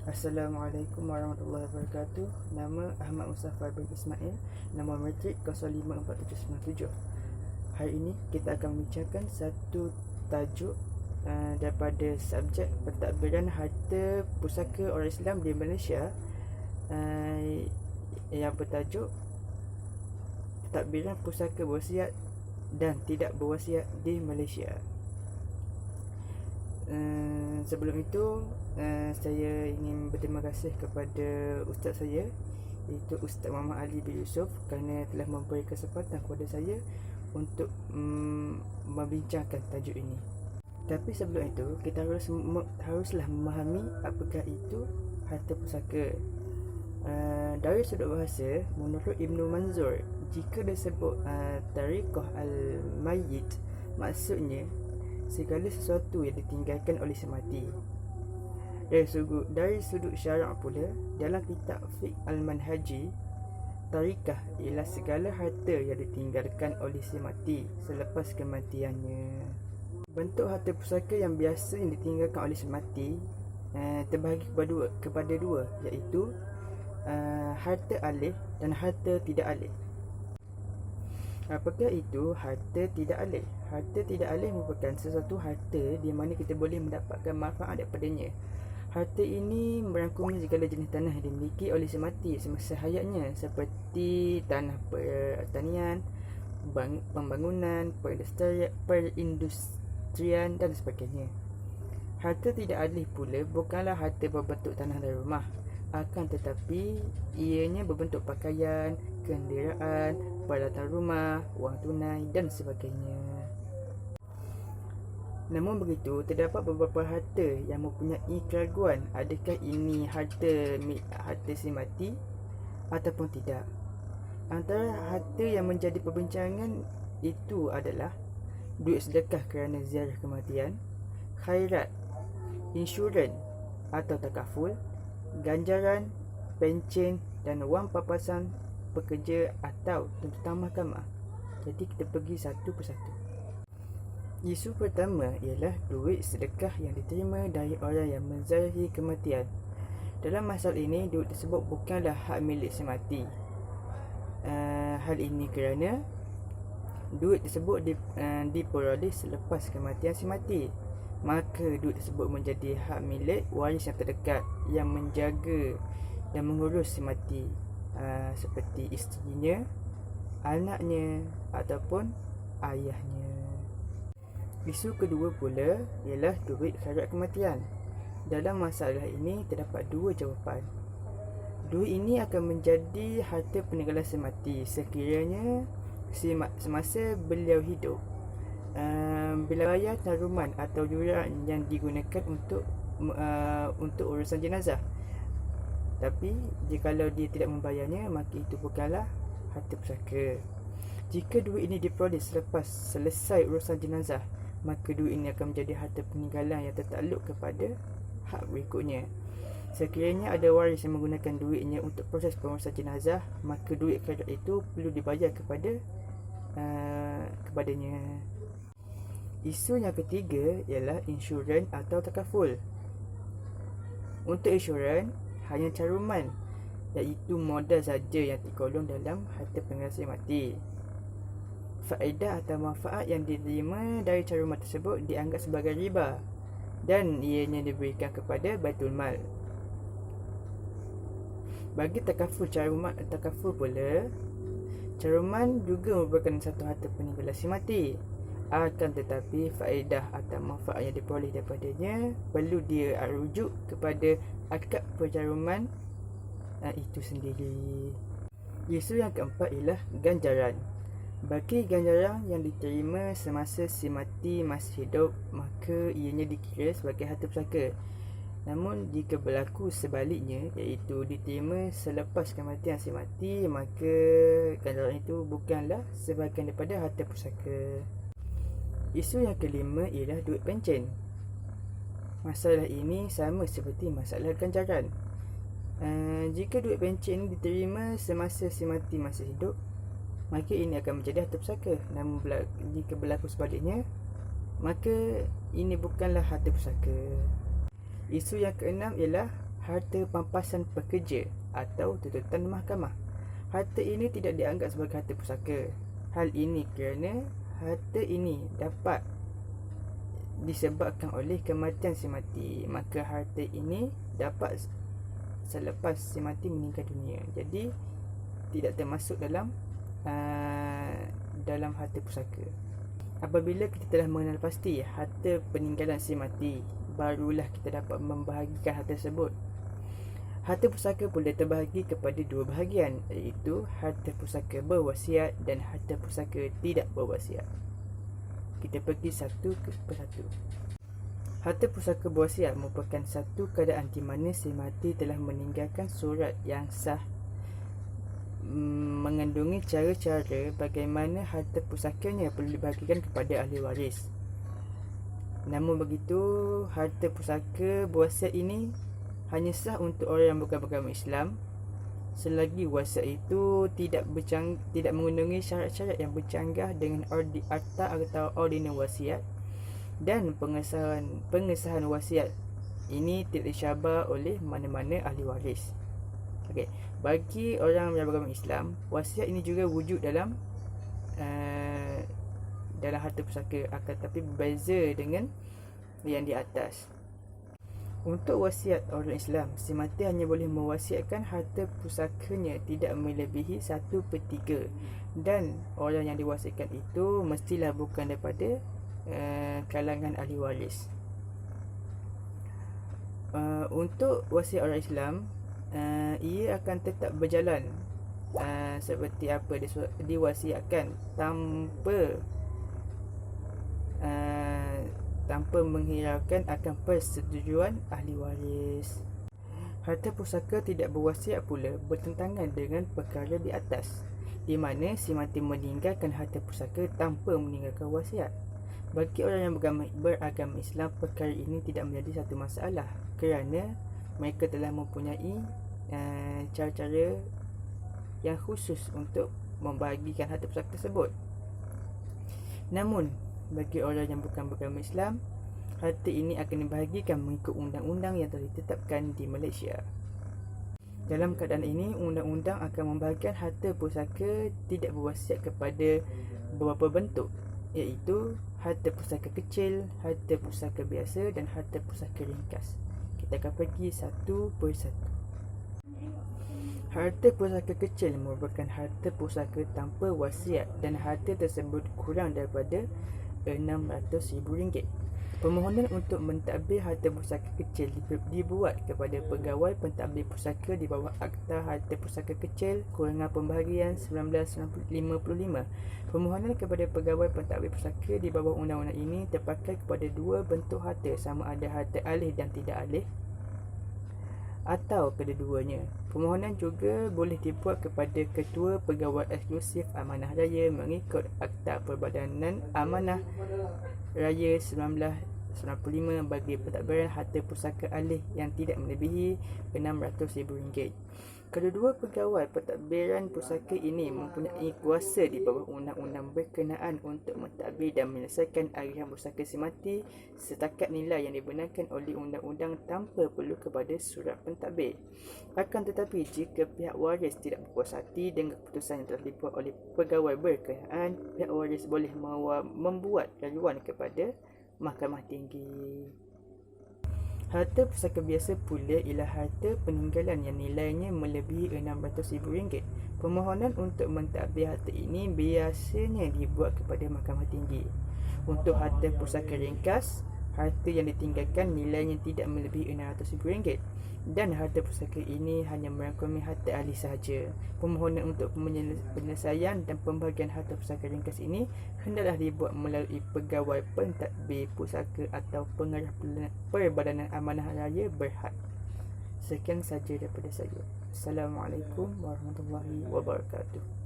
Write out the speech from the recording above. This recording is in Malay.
Assalamualaikum warahmatullahi wabarakatuh. Nama Ahmad Mustafa bin Ismail. Nombor matrik 054797. Hari ini kita akan membincangkan satu tajuk daripada subjek pentadbiran harta pusaka orang Islam di Malaysia, yang bertajuk pentadbiran pusaka berwasiat dan tidak berwasiat di Malaysia. Sebelum itu, saya ingin berterima kasih kepada ustaz saya, iaitu Ustaz Muhammad Ali bin Yusof, kerana telah memberi kesempatan kepada saya untuk membincangkan tajuk ini. Tapi sebelum itu, kita haruslah memahami apakah itu harta pusaka. Dari sudut bahasa, menurut Ibnu Manzur, jika disebut tariqah al-mayyit, maksudnya segala sesuatu yang ditinggalkan oleh semati. Dari sudut syarak pula, dalam kitab Fiqh Al-Manhaji, tarikah ialah segala harta yang ditinggalkan oleh semati selepas kematiannya. Bentuk harta pusaka yang biasa yang ditinggalkan oleh semati terbahagi kepada dua, iaitu harta alih dan harta tidak alih. Apakah itu harta tidak alih? Harta tidak alih merupakan sesuatu harta di mana kita boleh mendapatkan manfaat daripadanya. Harta ini merangkumi segala jenis tanah yang dimiliki oleh semati semasa hayatnya, seperti tanah pertanian, pembangunan, perindustrian dan sebagainya. Harta tidak alih pula bukanlah harta berbentuk tanah dan rumah, akan tetapi ianya berbentuk pakaian, kenderaan, peralatan rumah, wang tunai dan sebagainya. Namun begitu, terdapat beberapa harta yang mempunyai keraguan adakah ini harta si mati ataupun tidak. Antara harta yang menjadi perbincangan itu adalah duit sedekah kerana ziarah kematian, khairat, insurans atau takaful, ganjaran, pencen dan wang papasan pekerja atau tuntutan mahkamah. Jadi kita pergi satu persatu. Isu pertama ialah duit sedekah yang diterima dari orang yang menziarahi kematian. Dalam masalah ini, duit tersebut bukanlah hak milik semati. Hal ini kerana duit tersebut diperoleh selepas kematian semati. Maka duit tersebut menjadi hak milik waris yang terdekat yang menjaga dan mengurus semati, seperti isterinya, anaknya ataupun ayahnya. Isu kedua pula ialah duit khairat kematian. Dalam masalah ini terdapat dua jawapan. Duit ini akan menjadi harta peninggalan semati sekiranya semasa beliau hidup, bila bayar taruman atau yuran yang digunakan untuk urusan jenazah. Tapi jikalau dia tidak membayarnya, maka itu bukanlah harta pusaka. Jika duit ini diperoleh selepas selesai urusan jenazah, maka duit ini akan menjadi harta peninggalan yang tertakluk kepada hak berikutnya. Sekiranya ada waris yang menggunakan duitnya untuk proses pengurusan jenazah, maka duit khairat itu perlu dibayar kepadanya. Isu yang ketiga ialah insurans atau takaful. Untuk insurans, hanya caruman, iaitu modal saja yang tergolong dalam harta peninggalan mati. Faedah atau manfaat yang diterima dari caruman tersebut dianggap sebagai riba dan ianya diberikan kepada Baitul Mal. Bagi takaful pula, caruman juga merupakan satu harta peninggalan si mati. Akan tetapi faedah atau manfaat yang diperoleh daripadanya perlu dia rujuk kepada akad pencaruman itu sendiri. Isu yang keempat ialah ganjaran. Bagi ganjaran yang diterima semasa si mati masih hidup, maka ianya dikira sebagai harta pusaka. Namun jika berlaku sebaliknya, iaitu diterima selepas kematian si mati, maka ganjaran itu bukanlah sebahagian daripada harta pusaka. Isu yang kelima ialah duit pencen. Masalah ini sama seperti masalah ganjaran. Jika duit pencen diterima semasa si mati masih hidup, maka ini akan menjadi harta pusaka. Namun jika berlaku sebaliknya, maka ini bukanlah harta pusaka. Isu yang keenam ialah harta pampasan pekerja atau tuntutan mahkamah. Harta ini tidak dianggap sebagai harta pusaka. Hal ini kerana harta ini dapat disebabkan oleh kematian si mati. Maka harta ini dapat selepas si mati meninggal dunia. Jadi tidak termasuk dalam harta pusaka. Apabila kita telah mengenal pasti harta peninggalan si mati, barulah kita dapat membahagikan harta tersebut. Harta pusaka boleh terbahagi kepada dua bahagian, iaitu harta pusaka berwasiat dan harta pusaka tidak berwasiat. Kita pergi satu persatu. Harta pusaka berwasiat merupakan satu keadaan di mana si mati telah meninggalkan surat yang sah mengandungi cara-cara bagaimana harta pusakanya perlu dibahagikan kepada ahli waris. Namun begitu, harta pusaka berwasiat ini hanya sah untuk orang yang bukan beragama Islam selagi wasiat itu tidak mengandungi syarat-syarat yang bercanggah dengan akta atau ordinan wasiat, dan pengesahan wasiat ini tidak disyabas oleh mana-mana ahli waris. Okey, bagi orang yang beragama Islam, wasiat ini juga wujud dalam harta pusaka, akan tetapi berbeza dengan yang di atas. Untuk wasiat orang Islam, si mati hanya boleh mewasiatkan harta pusakanya tidak melebihi 1/3, dan orang yang diwasiatkan itu mestilah bukan daripada kalangan ahli waris. Untuk wasiat orang Islam, ia akan tetap berjalan seperti apa diwasiatkan tanpa menghiraukan akan persetujuan ahli waris. Harta pusaka tidak berwasiat pula bertentangan dengan perkara di atas, di mana si mati meninggalkan harta pusaka tanpa meninggalkan wasiat. Bagi orang yang beragama Islam, perkara ini tidak menjadi satu masalah kerana mereka telah mempunyai cara-cara yang khusus untuk membahagikan harta pusaka tersebut. Namun bagi orang yang bukan beragama Islam, harta ini akan dibahagikan mengikut undang-undang yang telah ditetapkan di Malaysia. Dalam keadaan ini, undang-undang akan membahagikan harta pusaka tidak berwasiat kepada beberapa bentuk, iaitu harta pusaka kecil, harta pusaka biasa dan harta pusaka ringkas. Kita akan pergi satu persatu. Harta pusaka kecil merupakan harta pusaka tanpa wasiat dan harta tersebut kurang daripada RM600,000. Permohonan untuk mentadbir harta pusaka kecil dibuat kepada pegawai pentadbir pusaka di bawah Akta Harta Pusaka Kecil Kurangan Pembahagian 1955. Permohonan kepada pegawai pentadbir pusaka di bawah undang-undang ini terpakai kepada dua bentuk harta, sama ada harta alih dan tidak alih atau kedua-duanya. Permohonan juga boleh dibuat kepada Ketua Pegawai Eksklusif Amanah Raya mengikut Akta Perbadanan Amanah Raya 1995 bagi pentadbiran harta pusaka alih yang tidak melebihi RM600,000. Kedua-dua pegawai pentadbiran pusaka ini mempunyai kuasa di bawah undang-undang berkenaan untuk mentadbir dan menyelesaikan arisan pusaka si mati setakat nilai yang dibenarkan oleh undang-undang tanpa perlu kepada surat pentadbir. Akan tetapi, jika pihak waris tidak berpuas hati dengan keputusan yang telah dibuat oleh pegawai berkenaan, pihak waris boleh membuat laluan kepada Mahkamah Tinggi. Harta pusaka biasa pula ialah harta peninggalan yang nilainya melebihi RM600,000. Permohonan untuk mentadbir harta ini biasanya dibuat kepada Mahkamah Tinggi. Untuk harta pusaka ringkas, harta yang ditinggalkan nilainya tidak melebihi RM600,000 dan harta pusaka ini hanya merangkumi harta ahli sahaja. Permohonan untuk penyelesaian dan pembahagian harta pusaka ringkas ini hendaklah dibuat melalui pegawai pentadbir pusaka atau pengarah Perbadanan Amanah Raya berhad. Sekian saja daripada saya. Assalamualaikum warahmatullahi wabarakatuh.